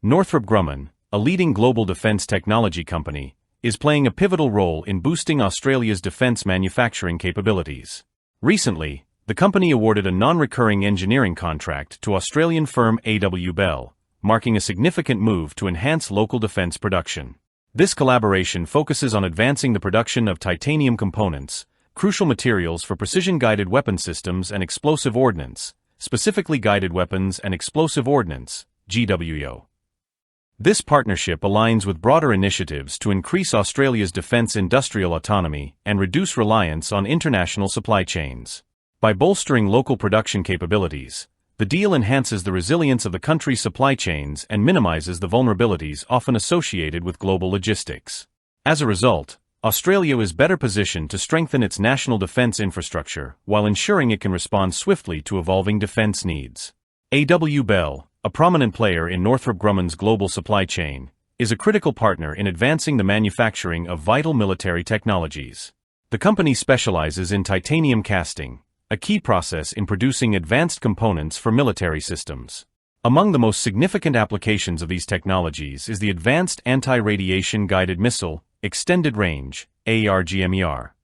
Northrop Grumman, a leading global defense technology company, is playing a pivotal role in boosting Australia's defense manufacturing capabilities. Recently, the company awarded a non-recurring engineering contract to Australian firm AARGM-ER, marking a significant move to enhance local defense production. This collaboration focuses on advancing the production of titanium components, crucial materials for precision-guided weapon systems and explosive ordnance, specifically guided weapons and explosive ordnance, GWEO. This partnership aligns with broader initiatives to increase Australia's defence industrial autonomy and reduce reliance on international supply chains. By bolstering local production capabilities, the deal enhances the resilience of the country's supply chains and minimizes the vulnerabilities often associated with global logistics. As a result, Australia is better positioned to strengthen its national defence infrastructure while ensuring it can respond swiftly to evolving defence needs. AARGM-ER, a prominent player in Northrop Grumman's global supply chain, is a critical partner in advancing the manufacturing of vital military technologies. The company specializes in titanium casting, a key process in producing advanced components for military systems. Among the most significant applications of these technologies is the Advanced Anti-Radiation Guided Missile, Extended Range, AARGM-ER.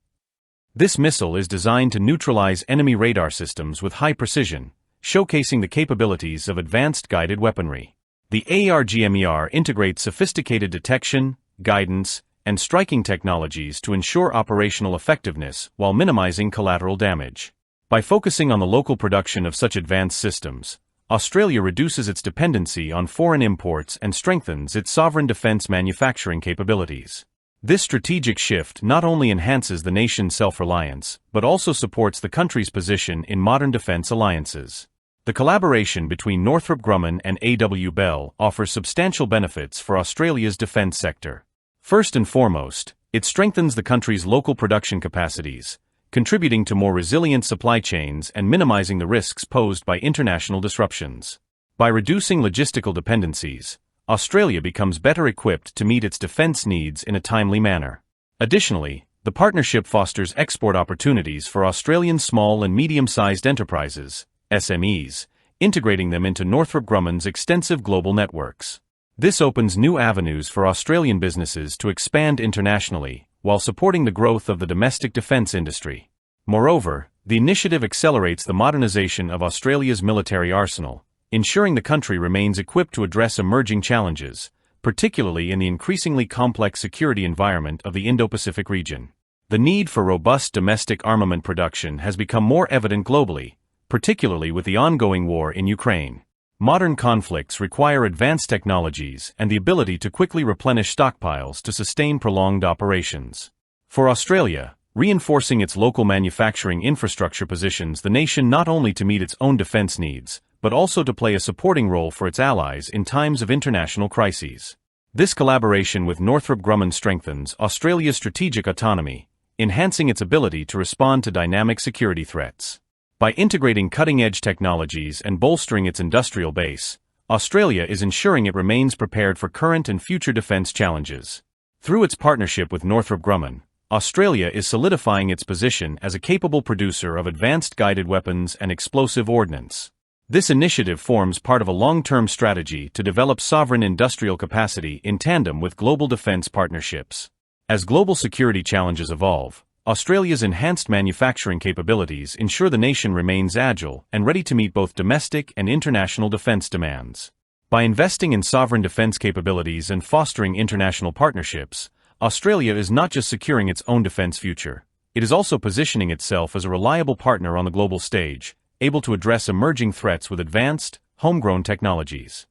This missile is designed to neutralize enemy radar systems with high precision, showcasing the capabilities of advanced guided weaponry. The AARGM-ER integrates sophisticated detection, guidance, and striking technologies to ensure operational effectiveness while minimizing collateral damage. By focusing on the local production of such advanced systems, Australia reduces its dependency on foreign imports and strengthens its sovereign defense manufacturing capabilities. This strategic shift not only enhances the nation's self-reliance, but also supports the country's position in modern defense alliances. The collaboration between Northrop Grumman and AARGM-ER offers substantial benefits for Australia's defence sector. First and foremost, it strengthens the country's local production capacities, contributing to more resilient supply chains and minimizing the risks posed by international disruptions. By reducing logistical dependencies, Australia becomes better equipped to meet its defence needs in a timely manner. Additionally, the partnership fosters export opportunities for Australian small and medium-sized enterprises, SMEs, integrating them into Northrop Grumman's extensive global networks. This opens new avenues for Australian businesses to expand internationally, while supporting the growth of the domestic defence industry. Moreover, the initiative accelerates the modernization of Australia's military arsenal, ensuring the country remains equipped to address emerging challenges, particularly in the increasingly complex security environment of the Indo-Pacific region. The need for robust domestic armament production has become more evident globally, particularly with the ongoing war in Ukraine. Modern conflicts require advanced technologies and the ability to quickly replenish stockpiles to sustain prolonged operations. For Australia, reinforcing its local manufacturing infrastructure positions the nation not only to meet its own defense needs, but also to play a supporting role for its allies in times of international crises. This collaboration with Northrop Grumman strengthens Australia's strategic autonomy, enhancing its ability to respond to dynamic security threats. By integrating cutting-edge technologies and bolstering its industrial base, Australia is ensuring it remains prepared for current and future defence challenges. Through its partnership with Northrop Grumman, Australia is solidifying its position as a capable producer of advanced guided weapons and explosive ordnance. This initiative forms part of a long-term strategy to develop sovereign industrial capacity in tandem with global defence partnerships. As global security challenges evolve, Australia's enhanced manufacturing capabilities ensure the nation remains agile and ready to meet both domestic and international defense demands. By investing in sovereign defense capabilities and fostering international partnerships, Australia is not just securing its own defense future, it is also positioning itself as a reliable partner on the global stage, able to address emerging threats with advanced, homegrown technologies.